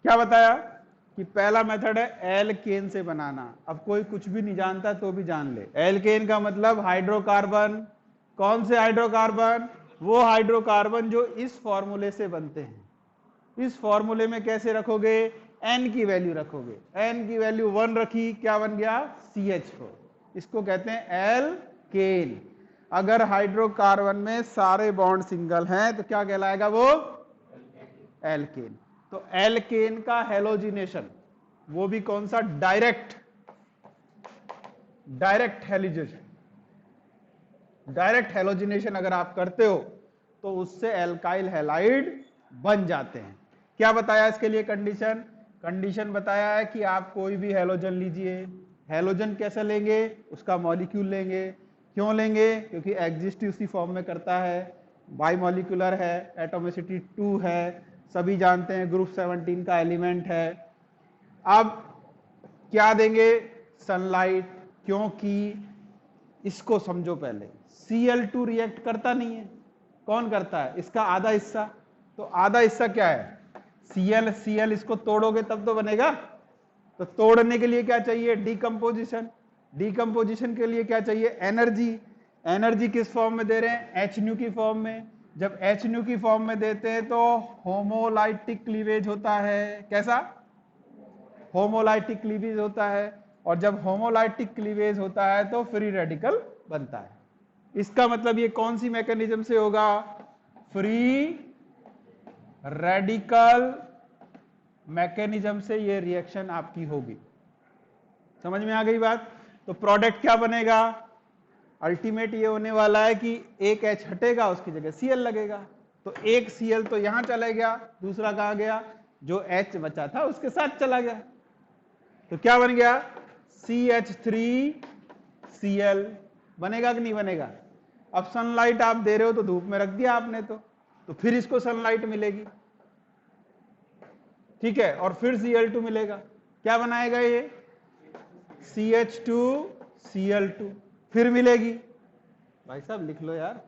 क्या बताया कि पहला मेथड है एल्केन से बनाना। अब कोई कुछ भी नहीं जानता तो भी जान ले, एल्केन का मतलब हाइड्रोकार्बन। कौन से हाइड्रोकार्बन? वो हाइड्रोकार्बन जो इस फॉर्मूले से बनते हैं। इस फॉर्मूले में कैसे रखोगे? n की वैल्यू रखोगे, n की वैल्यू 1 रखी, क्या बन गया? CH4। इसको कहते हैं एल्केन। अगर हाइड्रोकार्बन में सारे बॉन्ड सिंगल हैं तो क्या कहलाएगा वो? एल्केन। तो एल्केन का हेलोजिनेशन, वो भी कौन सा? Direct halogenation. डायरेक्ट हेलोजिनेशन अगर आप करते हो तो उससे एल्काइल हैलाइड बन जाते हैं। क्या बताया इसके लिए कंडीशन? कंडीशन बताया है कि आप कोई भी हेलोजन लीजिए। हेलोजन कैसे लेंगे? उसका मॉलिक्यूल लेंगे। क्यों लेंगे? क्योंकि एग्जिस्ट उसी फॉर्म में करता है, बाइमॉलिक्यूलर है, एटॉमिसिटी 2 है, सभी जानते हैं, ग्रुप 17 का एलिमेंट है। अब क्या देंगे? सनलाइट। क्योंकि इसको समझो पहले, Cl2 रिएक्ट करता नहीं है। कौन करता है? इसका आधा हिस्सा। तो आधा हिस्सा क्या है? Cl इसको तोड़ोगे तब तो बनेगा। तो तोड़ने के लिए क्या चाहिए? डीकंपोजिशन। डीकंपोजिशन के लिए क्या चाहिए? एनर्जी। एनर्जी किस फॉर्म में दे रहे हैं? HNU की फॉर्म में। जब HNU की फॉर्म में देते हैं तो होमोलाइटिक क्लीवेज होता है। कैसा? होमोलाइटिक क्लीवेज होता है। और जब होमोलाइटिक क्लीवेज होता है तो फ्री रेडिकल बनता है। इसका मतलब ये कौन सी मैकेनिज्म से होगा? फ्री रेडिकल मैकेनिज्म से ये रिएक्शन आपकी होगी। समझ में आ गई बात? तो प्रोडक्ट क्या बनेगा? अल्टीमेट ये होने वाला है कि एक H हटेगा, उसकी जगह Cl लगेगा। तो एक Cl तो यहां चला गया, दूसरा कहां गया? जो H बचा था उसके साथ चला गया। तो क्या बन गया? CH3Cl। बनेगा कि नहीं बनेगा? अब सनलाइट आप दे रहे हो तो धूप में रख दिया आपने, तो फिर इसको सनलाइट मिलेगी, ठीक है, और फिर Cl2 मिलेगा। क्या बनाएगा ये? CH2Cl2 फिर मिलेगी। भाई साहब लिख लो यार।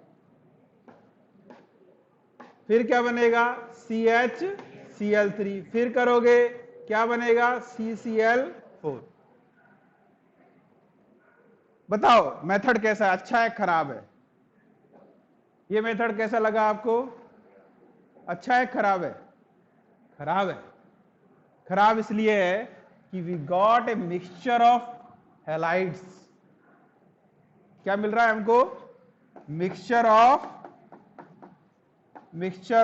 फिर क्या बनेगा? CHCl3 फिर करोगे क्या बनेगा? CCl4। बताओ मेथड कैसा है? अच्छा है खराब है? ये मेथड कैसा लगा आपको? अच्छा है खराब है? खराब है। खराब इसलिए है कि we got a mixture of halides. क्या मिल रहा है हमको? Mixture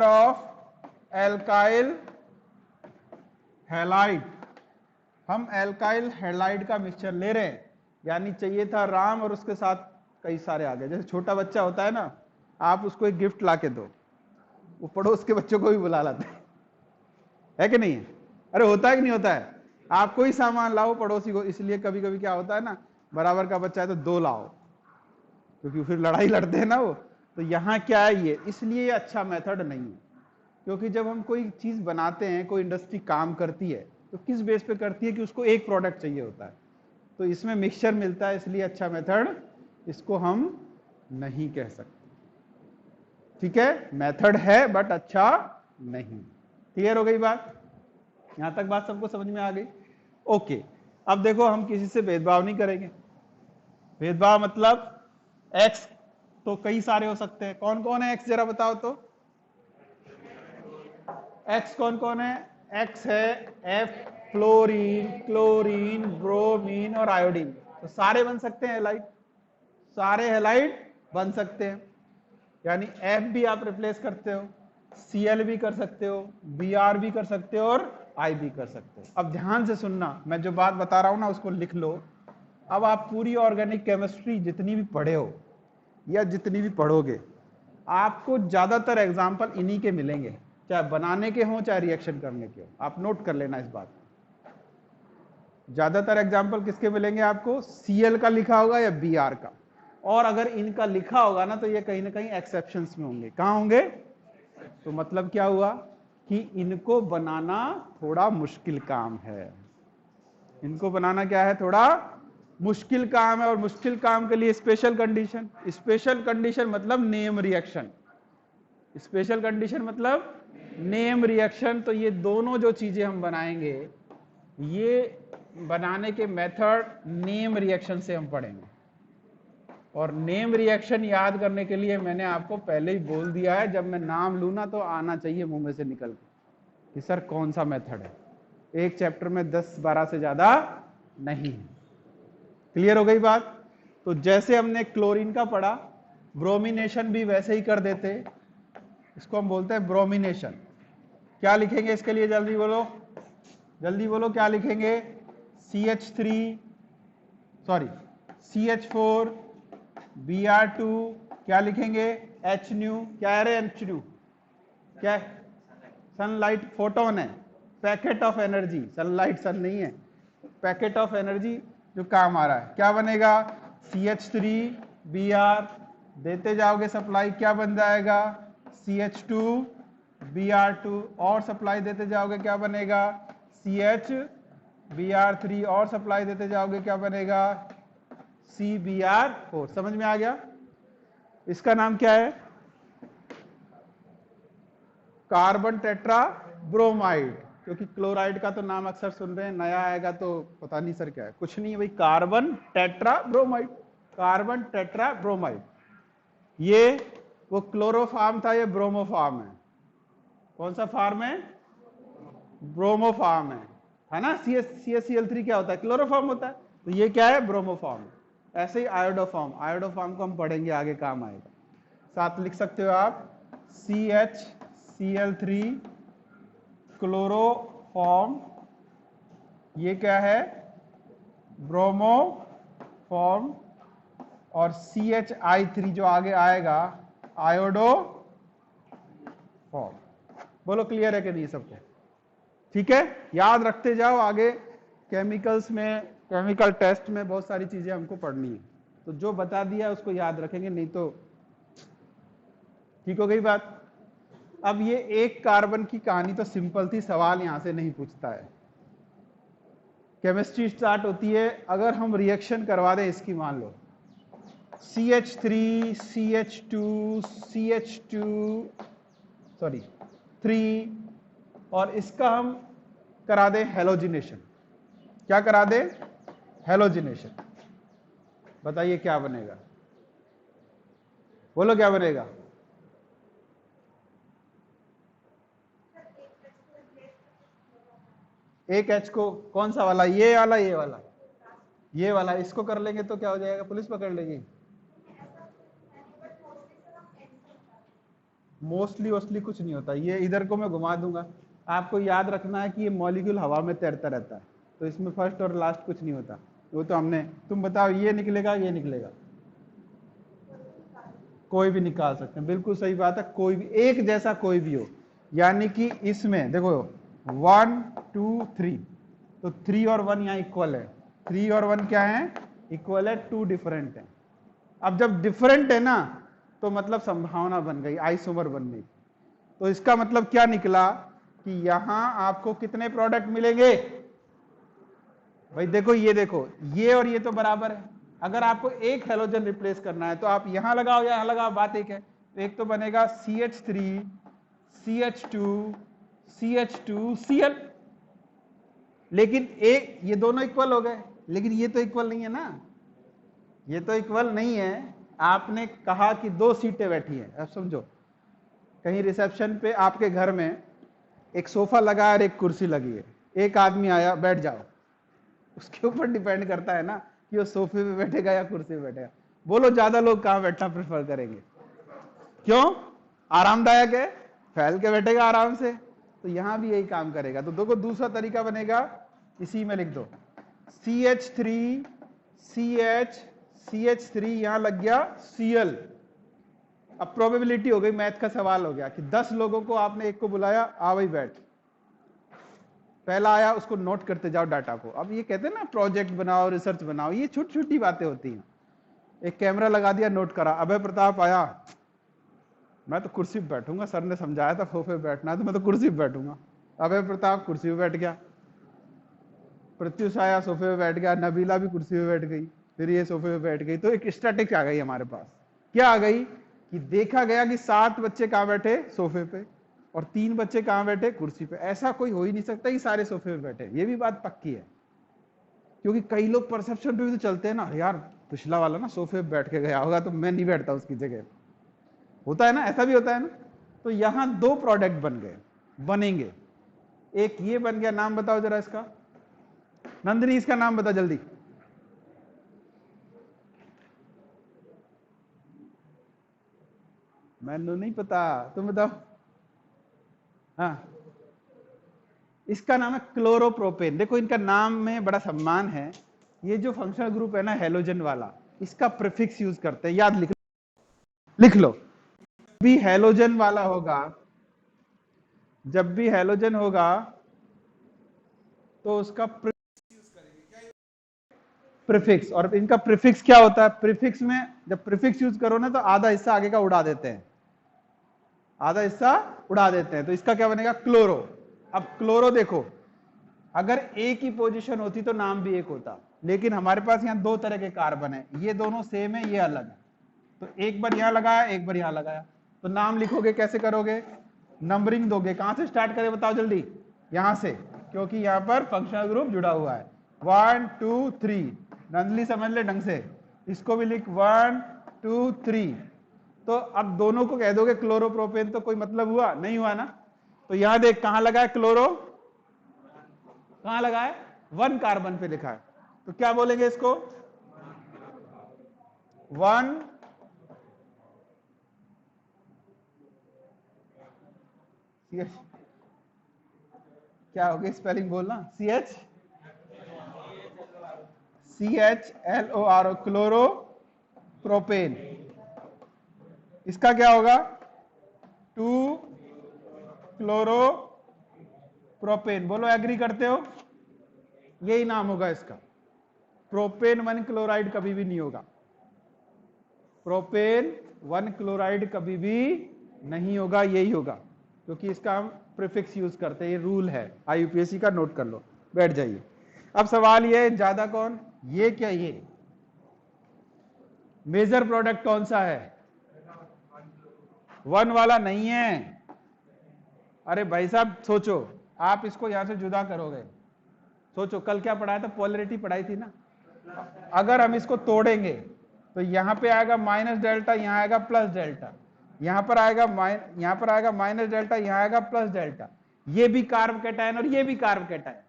of alkyl halide. हम एल्काइल हैलाइड का मिक्सचर ले रहे हैं, यानी चाहिए था राम और उसके साथ कई सारे आ गए। जैसे छोटा बच्चा होता है ना, आप उसको एक गिफ्ट ला के दो, वो पड़ोस के बच्चों को भी बुला लाते है कि नहीं? अरे होता है कि नहीं होता है? आप कोई सामान लाओ पड़ोसी को, इसलिए कभी कभी क्या होता है ना, बराबर का बच्चा है तो 2 लाओ, क्योंकि फिर लड़ाई लड़ते हैं ना वो। तो यहाँ क्या है ये, इसलिए अच्छा मेथड नहीं है। क्योंकि जब हम कोई चीज बनाते हैं, कोई इंडस्ट्री काम करती है, तो किस बेस पे करती है कि उसको एक प्रोडक्ट चाहिए होता है। तो इसमें मिक्सचर मिलता है, इसलिए अच्छा मेथड इसको हम नहीं कह सकते। ठीक है, मेथड है बट अच्छा नहीं। क्लियर हो गई बात? यहां तक बात सबको समझ में आ गई? ओके। अब देखो, हम किसी से भेदभाव नहीं करेंगे। भेदभाव मतलब एक्स तो कई सारे हो सकते हैं। कौन कौन है एक्स, जरा बताओ तो। एक्स कौन कौन है? एक्स है एफ, फ्लोरीन, क्लोरीन, ब्रोमीन और आयोडीन। तो सारे बन सकते हैं हैलाइड, सारे हैलाइड बन सकते हैं। यानी एफ भी आप रिप्लेस करते हो, Cl भी कर सकते हो, Br भी कर सकते हो और I भी कर सकते हो। अब ध्यान से सुनना, मैं जो बात बता रहा हूं ना उसको लिख लो। अब आप पूरी ऑर्गेनिक केमिस्ट्री जितनी भी पढ़े हो या जितनी भी पढ़ोगे, आपको ज्यादातर एग्जाम्पल इन्हीं के मिलेंगे, चाहे बनाने के हों चाहे रिएक्शन करने के हो। आप नोट कर लेना इस बात। ज्यादातर एग्जाम्पल किसके मिलेंगे आपको? Cl का लिखा होगा या Br का। और अगर इनका लिखा होगा ना तो ये कहीं ना कहीं एक्सेप्शंस में होंगे। कहां होंगे? तो मतलब क्या हुआ कि इनको बनाना थोड़ा मुश्किल काम है। इनको बनाना क्या है? थोड़ा मुश्किल काम है। और मुश्किल काम के लिए स्पेशल कंडीशन। स्पेशल कंडीशन मतलब नेम रिएक्शन। स्पेशल कंडीशन मतलब नेम रिएक्शन। तो ये दोनों जो चीजें हम बनाएंगे, ये बनाने के मेथड नेम रिएक्शन से हम पढ़ेंगे। और नेम रिएक्शन याद करने के लिए मैंने आपको पहले ही बोल दिया है, जब मैं नाम लूँ ना तो आना चाहिए मुंह में से निकल के कि सर कौन सा मेथड है। एक चैप्टर में 10-12 से ज्यादा नहीं है। क्लियर हो गई बात? तो जैसे हमने क्लोरीन का पढ़ा, ब्रोमिनेशन भी वैसे ही कर देते, इसको हम बोलते हैं ब्रोमिनेशन। क्या लिखेंगे इसके लिए? जल्दी बोलो, जल्दी बोलो, क्या लिखेंगे? CH4 Br2, क्या लिखेंगे? HNu, क्या है रे HNu? क्या है? सनलाइट, फोटोन है, पैकेट ऑफ एनर्जी। सनलाइट सन नहीं है, पैकेट ऑफ एनर्जी जो काम आ रहा है। क्या बनेगा? CH3 Br, देते जाओगे सप्लाई, क्या बन जाएगा? CH2 Br2, और सप्लाई देते जाओगे, क्या बनेगा? CH Br3, और सप्लाई देते जाओगे, क्या बनेगा? CBr4। समझ में आ गया? इसका नाम क्या है? Carbon tetra bromide. क्योंकि क्लोराइड का तो नाम अक्सर सुन रहे हैं, नया आएगा तो पता नहीं सर क्या है। कुछ नहीं है भाई, carbon tetra bromide, carbon tetra bromide. ये वो क्लोरोफार्म था, ये ब्रोमोफार्म है। कौन सा फार्म है? ब्रोमोफार्म है ना? CH3 क्या होता है? क्लोरोफार्म होता है। तो ये क्या है? ब्रोमोफार्म। ऐसे ही आयोडोफार्म, आयोडोफार्म को हम पढ़ेंगे आगे, काम आएगा। साथ लिख सकते हो आप CHCl3 क्लोरोफॉर्म, ये क्या है? ब्रोमोफॉर्म। और CHI3 जो आगे आएगा, आयोडोफॉर्म। बोलो क्लियर है कि नहीं सबको? ठीक है, याद रखते जाओ, आगे केमिकल्स में, केमिकल टेस्ट में बहुत सारी चीजें हमको पढ़नी है। तो जो बता दिया उसको याद रखेंगे, नहीं तो ठीक हो गई बात। अब ये एक कार्बन की कहानी तो सिंपल थी, सवाल यहां से नहीं पूछता है। केमिस्ट्री स्टार्ट होती है, अगर हम रिएक्शन करवा दें इसकी, मान लो CH3 CH2 3, और इसका हम करा दें हेलोजिनेशन। क्या करा दें? हेलोजिनेशन। बताइए क्या बनेगा? बोलो क्या बनेगा? एक H को, कौन सा वाला? ये वाला, ये वाला, ये वाला। इसको कर लेंगे तो क्या हो जाएगा? पुलिस पकड़ लेगी। मोस्टली कुछ नहीं होता। ये इधर को मैं घुमा दूंगा, आपको याद रखना है कि ये मॉलिक्यूल हवा में तैरता रहता है, तो इसमें फर्स्ट और लास्ट कुछ नहीं होता। वो तो हमने, तुम बताओ ये निकलेगा, ये निकलेगा, कोई भी निकाल सकते हैं। बिल्कुल सही बात है, कोई भी एक जैसा कोई भी हो। यानी कि इसमें देखो 1 2 3, तो 3 और 1 यहाँ इक्वल है। 3 और 1 क्या है? इक्वल है, 2 डिफरेंट है। अब जब डिफरेंट है ना, तो मतलब संभावना बन गई, आइसोमर बन गई। तो इसका मतलब क्या निकला कि यहां आपको कितने प्रोडक्ट मिलेंगे? भाई देखो, ये देखो, ये और ये तो बराबर है। अगर आपको एक हेलोजन रिप्लेस करना है तो आप यहां लगाओ या यहां लगाओ, बात एक है। तो एक तो बनेगा CH3 CH2 CH2 Cl, लेकिन एक, ये दोनों इक्वल हो गए, लेकिन ये तो इक्वल नहीं है ना, ये तो इक्वल नहीं है। आपने कहा कि 2 सीटें बैठी हैं। अब समझो, कहीं रिसेप्शन पे आपके घर में एक सोफा लगा है और एक कुर्सी लगी है, एक आदमी आया, बैठ जाओ, उसके ऊपर डिपेंड करता है ना कि वो सोफे पे बैठेगा या कुर्सी पे बैठेगा। बोलो ज्यादा लोग कहां बैठना प्रेफर करेंगे? क्यों? आरामदायक है, फैल के बैठेगा आराम से। तो यहां भी यही काम करेगा। तो देखो दूसरा तरीका बनेगा, इसी में लिख दो CH3 CH3, यहां लग गया Cl। अब प्रोबेबिलिटी हो गई, मैथ का सवाल हो गया कि 10 लोगों को आपने एक को बुलाया, आ भाई बैठ, पहला आया उसको नोट करते जाओ डाटा को। अब ये कहते हैं ना प्रोजेक्ट बनाओ, रिसर्च बनाओ, ये छोटी छोटी बातें होती हैं। एक कैमरा लगा दिया, नोट करा, अभय प्रताप आया, मैं तो कुर्सी पे बैठूंगा, सर ने समझाया था सोफे पे बैठना है तो मैं तो कुर्सी पे बैठूंगा। अभय प्रताप कुर्सी पे बैठ गया, प्रत्युष आया सोफे पे बैठ गया, नबीला भी कुर्सी पे बैठ गई, फिर ये सोफे पे बैठ गई। तो एक स्टैटिक आ गई हमारे पास। क्या आ गई कि देखा गया कि 7 बच्चे कहां बैठे? सोफे पे। और 3 बच्चे कहां बैठे? कुर्सी पे। ऐसा कोई हो ही नहीं सकता कि सारे सोफे पे बैठे, ये भी बात पक्की है, क्योंकि कई लोग परसेप्शन पे भी तो चलते हैं ना, यार पिछला वाला ना सोफे पे बैठ के गया होगा तो मैं नहीं बैठता उसकी जगह, होता है ना, ऐसा भी होता है ना। तो यहां 2 प्रोडक्ट बन गए, बनेंगे। एक ये बन गया, नाम बताओ जरा इसका, नंदिनी इसका नाम बता जल्दी। मैंने नहीं पता, तुम बताओ। हाँ, इसका नाम है क्लोरोप्रोपेन। देखो इनका नाम में बड़ा सम्मान है। ये जो फंक्शनल ग्रुप है ना हैलोजन वाला, इसका प्रीफिक्स यूज करते हैं, याद लिख लो। भी हैलोजन वाला होगा, जब भी हैलोजन होगा तो उसका प्रीफिक्स, और इनका प्रीफिक्स क्या होता है? प्रीफिक्स में जब प्रीफिक्स यूज करो ना तो आधा हिस्सा आगे का उड़ा देते हैं, आधा हिस्सा उड़ा देते हैं, तो इसका क्या बनेगा? क्लोरो। अब क्लोरो देखो, अगर एक ही पोजीशन होती तो नाम भी एक होता, लेकिन हमारे पास यहाँ 2 तरह के कार्बन है, ये दोनों सेम है, ये अलग है, तो एक बार यहां लगाया, एक बार यहां लगाया, तो नाम लिखोगे कैसे करोगे? नंबरिंग दोगे, कहां से स्टार्ट करें बताओ जल्दी? यहां से, क्योंकि यहां पर फंक्शनल ग्रुप जुड़ा हुआ है। 1 2 3, नंदली समझ ले ढंग से, इसको भी लिख 1 2 3। तो अब दोनों को कह दोगे क्लोरोप्रोपेन, तो कोई मतलब हुआ? नहीं हुआ ना। तो यहां देख कहां लगा है क्लोरो, कहां लगा है? 1 कार्बन पे लिखा है, तो क्या बोलेंगे इसको? 1 क्या हो गया स्पेलिंग बोलना? CHLORO, chloro propane. इसका क्या होगा? 2 क्लोरो प्रोपेन। बोलो एग्री करते हो? यही नाम होगा इसका। प्रोपेन 1 क्लोराइड कभी भी नहीं होगा, प्रोपेन 1 क्लोराइड कभी भी नहीं होगा, यही होगा, क्योंकि इसका हम प्रीफिक्स यूज करते हैं, ये रूल है IUPAC का, नोट कर लो, बैठ जाइए। अब सवाल ये, ज्यादा कौन, ये क्या, ये मेजर प्रोडक्ट कौन सा है? 1 वाला नहीं है। अरे भाई साहब सोचो, आप इसको यहां से जुदा करोगे, सोचो कल क्या पढ़ाया था? पोलरिटी पढ़ाई थी ना। अगर हम इसको तोड़ेंगे तो यहां पे आएगा माइनस डेल्टा, यहां आएगा प्लस डेल्टा, यहां पर आएगा माइनस डेल्टा, यहां आएगा प्लस डेल्टा, ये भी कार्ब कैटायन और ये भी कार्ब कैटायन।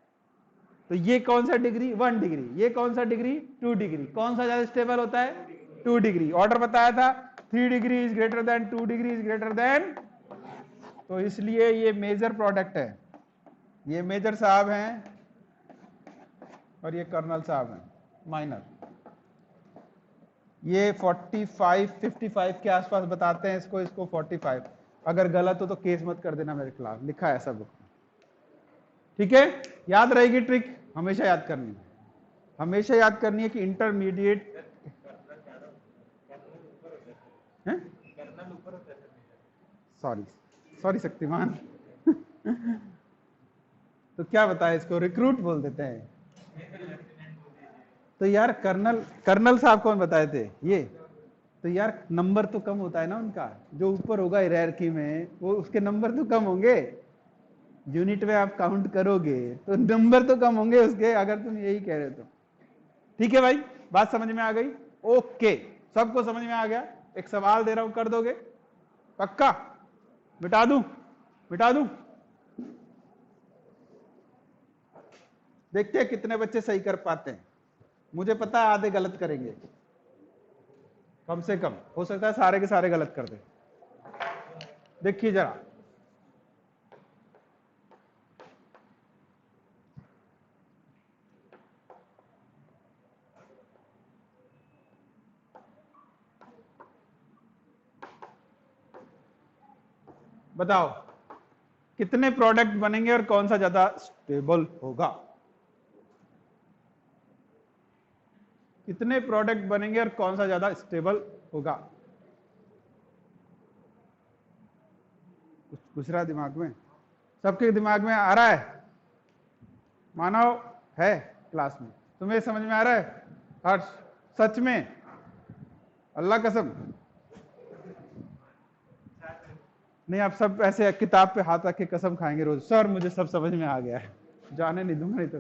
तो ये कौन सा डिग्री? 1 डिग्री। ये कौन सा डिग्री? 2 डिग्री। कौन सा ज्यादा स्टेबल होता है? 2 डिग्री। ऑर्डर बताया था, 3 degree is greater than 2 degree is greater than, तो इसलिए ये मेजर प्रोडक्ट है। ये मेजर साहब हैं और ये कर्नल साहब हैं माइनर। ये 45 55 के आसपास बताते हैं इसको, इसको 45। अगर गलत हो तो केस मत कर देना मेरे खिलाफ, लिखा है सब, ठीक है? याद रहेगी ट्रिक, हमेशा याद करनी है, हमेशा याद करनी है कि इंटरमीडिएट है, सॉरी शक्तिमान तो क्या बताए इसको? रिक्रूट बोल देते हैं। तो यार कर्नल साहब कौन बताए थे? ये तो यार नंबर तो कम होता है ना उनका, जो ऊपर होगा हायरार्की में वो उसके नंबर तो कम होंगे, यूनिट में आप काउंट करोगे तो नंबर तो कम होंगे उसके, अगर तुम यही कह रहे हो तो। ठीक है भाई, बात समझ में आ गई? ओके, सबको समझ में आ गया? एक सवाल दे रहा हूं, कर दोगे? पक्का? मिटा दूं? देखते हैं कितने बच्चे सही कर पाते हैं। मुझे पता है आधे गलत करेंगे, कम से कम हो सकता है सारे के सारे गलत कर दे। देखिए जरा, बताओ कितने प्रोडक्ट बनेंगे और कौन सा ज्यादा स्टेबल होगा? कितने प्रोडक्ट बनेंगे और कौन सा ज्यादा स्टेबल होगा? कुछ पूछ रहा दिमाग में? सबके दिमाग में आ रहा है? मानव है क्लास में? तुम्हें समझ में आ रहा है हर्ष? सच में? अल्लाह कसम? नहीं, आप सब ऐसे किताब पे हाथ रख के कसम खाएंगे रोज, सर मुझे सब समझ में आ गया है, जाने नहीं दूंगा नहीं तो।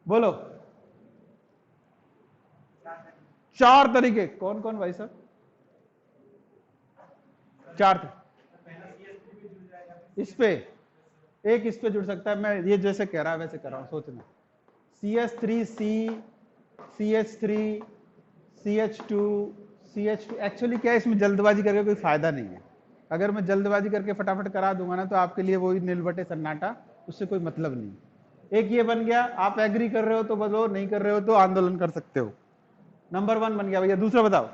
बोलो 4 तरीके, कौन कौन भाई साहब? 4 इस पे, एक इस पे जुड़ सकता है, मैं ये जैसे कह रहा है वैसे कर रहा हूं, सोचना। CS3C, CH3, CH2, CH2। Actually क्या है, इसमें जल्दबाजी करके कोई फायदा नहीं है। अगर मैं जल्दबाजी करके फटाफट करा दूंगा ना तो आपके लिए वही नीलबटे सन्नाटा, उससे कोई मतलब नहीं। एक ये बन गया, आप एग्री कर रहे हो तो बोलो, नहीं कर रहे हो तो आंदोलन कर सकते हो। नंबर 1 बन गया भैया। दूसरा बताओ।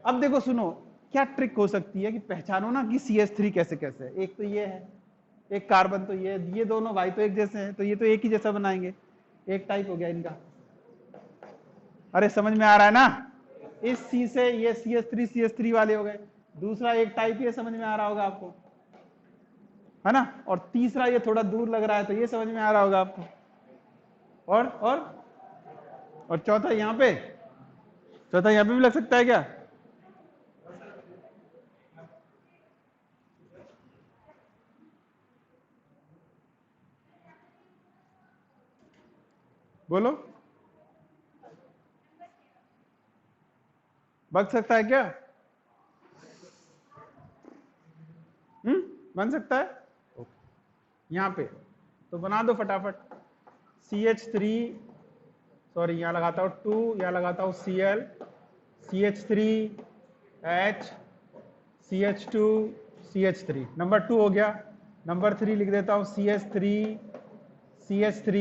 अब देखो सुनो, क्या ट्रिक हो सकती है कि पहचानो ना कि CH3 कैसे कैसे है। एक तो ये है, एक कार्बन तो ये दोनों भाई तो एक जैसे हैं, तो ये तो एक ही जैसा बनाएंगे, एक टाइप हो गया इनका। अरे समझ में आ रहा है ना? इस C से ये CH3 वाले हो गए, दूसरा एक टाइप, ये समझ में आ रहा होगा आपको, है ना? और तीसरा ये थोड़ा दूर लग रहा है तो ये समझ में आ रहा होगा आपको। और चौथा यहाँ पे, चौथा यहाँ पे भी लग सकता है क्या? बोलो, बन सकता है क्या? बन सकता है। यहाँ पे तो बना दो फटाफट। CH3, सॉरी यहाँ लगाता हूँ 2, यहाँ लगाता हूँ Cl, CH3, H, CH2, CH3, number 2 हो गया। नंबर 3 लिख देता हूँ CH3, CH3,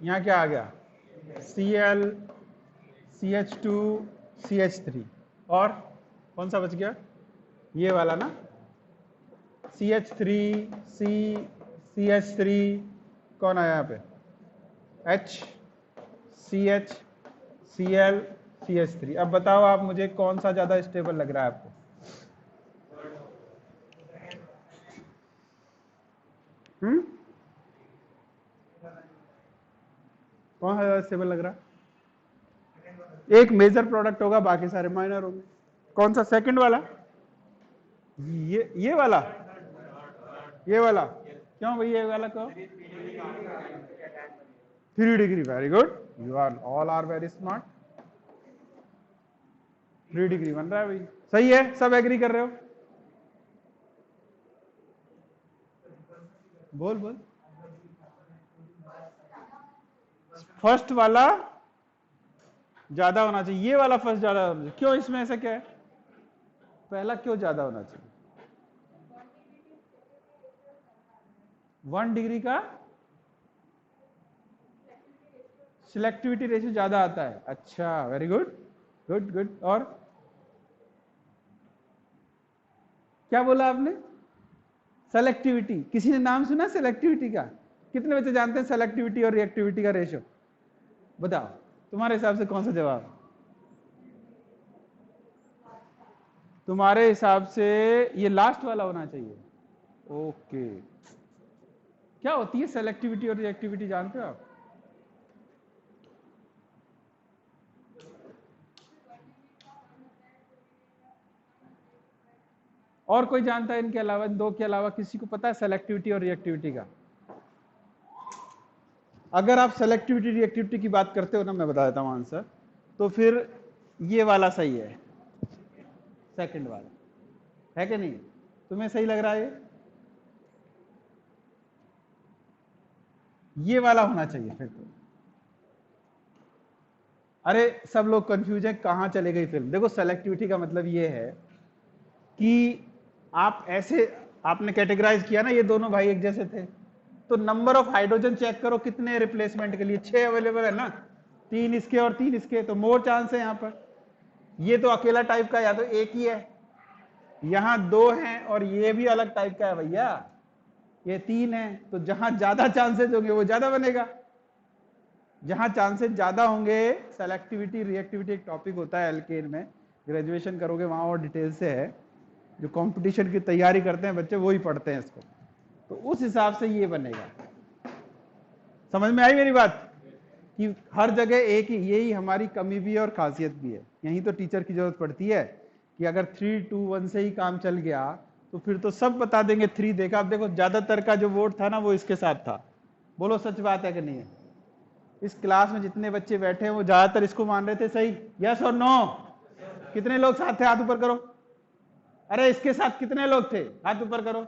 यहाँ क्या आ गया? Cl, CH2, CH3, और कौन सा बच गया? ये वाला ना, CH3, C, CH3, कौन आया यहाँ पे? H, CH, Cl, CH3। अब बताओ आप मुझे कौन सा ज्यादा स्टेबल लग रहा है आपको? कौन सा ज्यादा स्टेबल लग रहा है? एक मेजर प्रोडक्ट होगा, बाकी सारे माइनर होंगे। कौन सा? सेकंड वाला, ये वाला, ये वाला क्यों भाई? ये वाला क्यों? 3 degree, very good, you are all are very smart. 3 degree बन रहा है भाई, सही है, सब एग्री कर रहे हो? बोल बोल। फर्स्ट वाला ज्यादा होना चाहिए, ये वाला फर्स्ट ज्यादा होना चाहिए। क्यों, इसमें ऐसा क्या है? पहला क्यों ज्यादा होना चाहिए? 1 डिग्री का सिलेक्टिविटी रेशियो ज्यादा आता है। अच्छा, वेरी गुड, गुड गुड। और क्या बोला आपने? सेलेक्टिविटी। किसी ने नाम सुना सेलेक्टिविटी का? कितने बच्चे जानते हैं सेलेक्टिविटी और रिएक्टिविटी का रेशियो? बताओ तुम्हारे हिसाब से कौन सा जवाब? तुम्हारे हिसाब से ये लास्ट वाला होना चाहिए। ओके, क्या होती है सेलेक्टिविटी और रिएक्टिविटी, जानते हो आप? और कोई जानता है इनके अलावा, इन दो के अलावा किसी को पता है सेलेक्टिविटी और रिएक्टिविटी का? अगर आप सेलेक्टिविटी रिएक्टिविटी की बात करते हो ना, मैं बता देता हूं आंसर, तो फिर ये वाला सही है, सेकंड वाला, है कि नहीं? तुम्हें सही लग रहा है? ये वाला होना चाहिए फिर तो। अरे सब लोग कंफ्यूज है, कहां चले गई फिल्म? देखो सेलेक्टिविटी का मतलब ये है कि आप ऐसे, आपने कैटेगराइज किया ना, ये दोनों भाई एक जैसे थे, तो नंबर ऑफ हाइड्रोजन चेक करो कितने रिप्लेसमेंट के लिए, 6 अवेलेबल है ना, 3 इसके और 3 इसके, तो मोर चांस है यहां पर। ये तो अकेला टाइप का या तो एक ही है, यहां 2 हैं और ये भी अलग टाइप का है भैया, ये 3 है, तो जहां ज्यादा चांसेस होंगे वो ज्यादा बनेगा। जहां चांसेस ज्यादा होंगे, सेलेक्टिविटी रिएक्टिविटी एक टॉपिक होता है एल्केन में, ग्रेजुएशन करोगे वहां और डिटेल से है, जो कंपटीशन की तैयारी करते हैं बच्चे वही पढ़ते हैं इसको, तो उस हिसाब से ये बनेगा। समझ में आई मेरी बात? कि हर जगह एक ही, यही हमारी कमी भी है और खासियत भी है, यही तो टीचर की जरूरत पड़ती है कि अगर 3 2 1 से ही काम चल गया तो फिर तो सब बता देंगे 3 देखा। अब देखो ज्यादातर का जो वोट था ना वो इसके साथ था। बोलो सच बात है कि नहीं है? इस क्लास में जितने बच्चे बैठे हैं वो ज्यादातर इसको मान रहे थे, सही? यस और नो? कितने लोग साथ थे? हाथ ऊपर करो। अरे इसके साथ कितने लोग थे? हाथ ऊपर करो।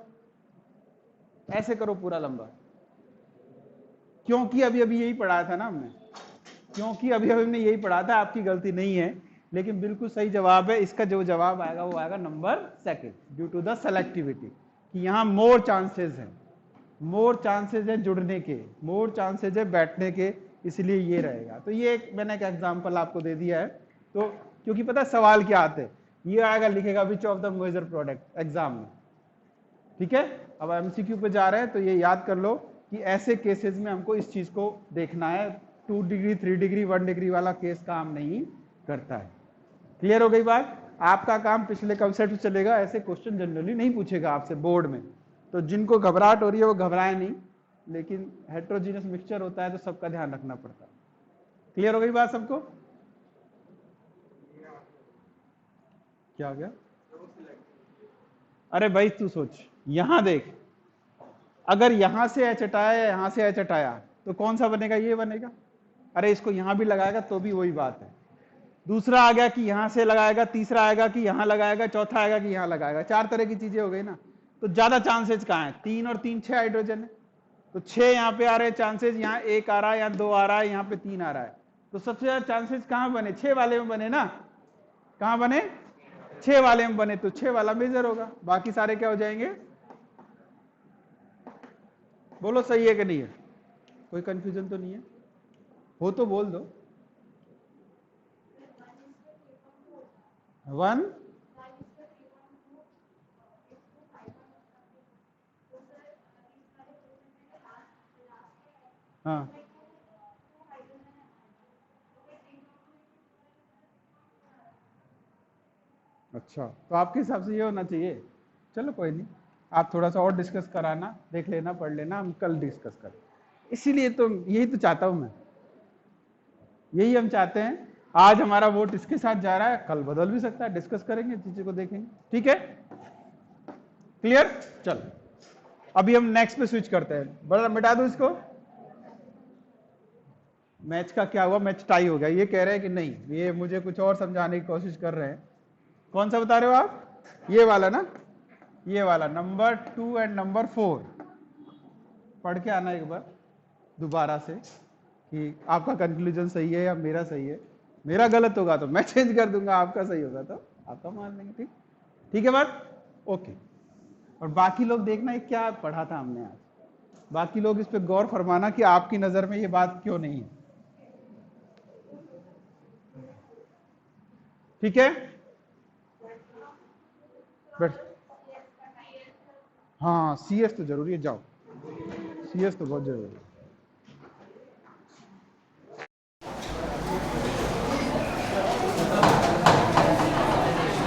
ऐसे करो पूरा लंबा, क्योंकि अभी अभी यही पढ़ाया था ना हमने, क्योंकि अभी अभी हमने यही पढ़ा था। आपकी गलती नहीं है, लेकिन बिल्कुल सही जवाब है। इसका जो जवाब आएगा वो आएगा number second, due to the selectivity, कि यहां मोर चांसेस हैं, मोर चांसेस है जुड़ने के, मोर चांसेस है बैठने के, इसलिए ये रहेगा। तो ये एक मैंने एक एग्जांपल आपको दे दिया है। तो क्योंकि पता है सवाल क्या आते हैं, ये आएगा लिखेगा which of the major product exam में, ठीक है? अब एमसीक्यू पे जा रहे हैं तो ये याद कर लो कि ऐसे केसेस में हमको इस चीज को देखना है। 2 डिग्री 3 डिग्री 1 डिग्री वाला केस काम नहीं करता है। क्लियर हो गई बात? आपका काम पिछले कंसेप्ट चलेगा, ऐसे क्वेश्चन जनरली नहीं पूछेगा आपसे बोर्ड में। तो जिनको घबराहट हो रही है वो घबराए नहीं, लेकिन हेट्रोजीनियस मिक्सचर होता है तो सबका ध्यान रखना पड़ता है। क्लियर हो गई बात सबको? क्या हो गया? अरे भाई तू सोच, यहां देख, अगर यहां से एच हटाया, यहां से एच हटाया तो कौन सा बनेगा? ये बनेगा। अरे इसको यहां भी लगाएगा तो भी वही बात है। दूसरा आ गया कि यहां से लगाएगा, तीसरा आएगा कि यहां लगाएगा, चौथा आएगा कि यहां लगाएगा। 4 तरह की चीजें हो गई ना। तो ज्यादा चांसेस कहां है? 3 और 3 6 हाइड्रोजन है, तो 6 यहां पे आ रहे हैं चांसेस, यहां 1 आ रहा है, यहां 2 आ रहा है, यहां पे 3 आ रहा है। तो सबसे ज्यादा चांसेस कहां बने? 6 वाले में बने ना। कहां बने? 6 वाले में बने, तो 6 वाला मेजर होगा, बाकी सारे क्या हो जाएंगे? बोलो सही है कि नहीं है? कोई कंफ्यूजन तो नहीं है? हो तो बोल दो। 1 हाँ, अच्छा, तो आपके हिसाब से ये होना चाहिए। चलो कोई नहीं, आप थोड़ा सा और डिस्कस कराना, देख लेना, पढ़ लेना, हम कल डिस्कस करें। इसीलिए तो यही तो चाहता हूं मैं, यही हम चाहते हैं। आज हमारा वोट इसके साथ जा रहा है, कल बदल भी सकता है, डिस्कस करेंगे, चीजों को देखेंगे, ठीक है? क्लियर? चल अभी हम नेक्स्ट पे स्विच करते हैं। बड़ा मिटा दो इसको। मैच का क्या हुआ? मैच टाई हो गया। ये कह रहे हैं कि नहीं, ये मुझे कुछ और समझाने की कोशिश कर रहे हैं। कौन सा बता रहे हो आप? ये वाला ना, ये वाला नंबर 2 एंड नंबर 4 पढ़ के आना एक बार दोबारा से कि आपका कंक्लूजन सही है या मेरा सही है। मेरा गलत होगा तो मैं चेंज कर दूंगा, आपका सही होगा तो आपका मान लेंगे। ठीक, ठीक है बात? ओके। और बाकी लोग देखना ये क्या पढ़ा था हमने आज, बाकी लोग इस पे गौर फरमाना कि आपकी नजर में ये बात क्यों नहीं है। ठीक है? बट हाँ, सीएस तो जरूरी है, जाओ, सीएस तो बहुत जरूरी है।